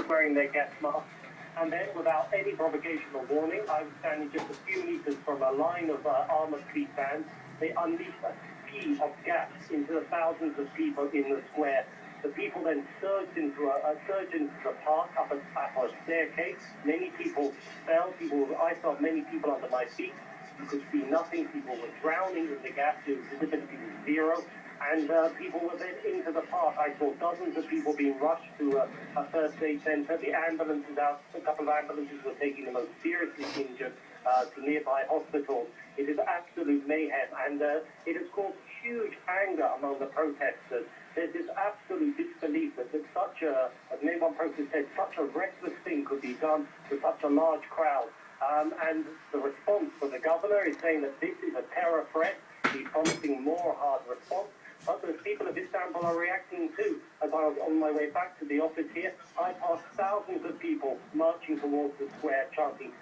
wearing their gas masks. And then, without any provocation or warning, I was standing just a few meters from a line of armoured police vans. They unleashed a sea of gas into the thousands of people in the square. The people then surged into the park up a staircase. Many people fell. I saw many people under my feet. You could see nothing. People were drowning in the gas. The visibility was zero. And people were then into the park. I saw dozens of people being rushed to a first aid centre. The ambulances out. A couple of ambulances were taking the most seriously injured to nearby hospitals. It is absolute mayhem, and it has caused huge anger among the protesters. There's this absolute disbelief that such a, as one protester said, such a reckless thing could be done with such a large crowd. And the response from the governor is saying that this is a terror threat. He's promising more hard response. But the people of Istanbul are reacting too. As I was on my way back to the office here, I passed thousands of people marching towards the square chanting,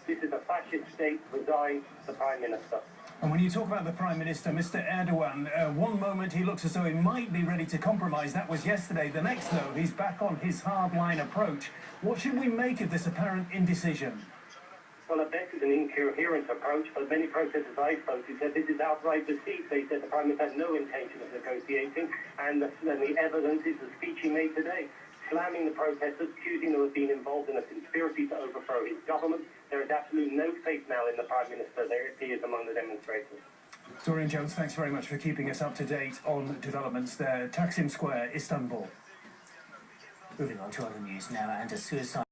this is a fascist state, resign the Prime Minister. And when you talk about the Prime Minister, Mr. Erdogan, one moment he looks as though he might be ready to compromise. That was yesterday. The next, though, he's back on his hardline approach. What should we make of this apparent indecision? Well, at best, it's an incoherent approach, but many protesters I spoke to said this is outright deceit. They said the Prime Minister had no intention of negotiating, and the evidence is the speech he made today, slamming the protesters, accusing them of being involved in a conspiracy to overthrow his government. There is absolutely no faith now in the Prime Minister. There it is among the demonstrators. Dorian Jones, thanks very much for keeping us up to date on developments there. Taksim Square, Istanbul. Moving on to other news now, and a suicide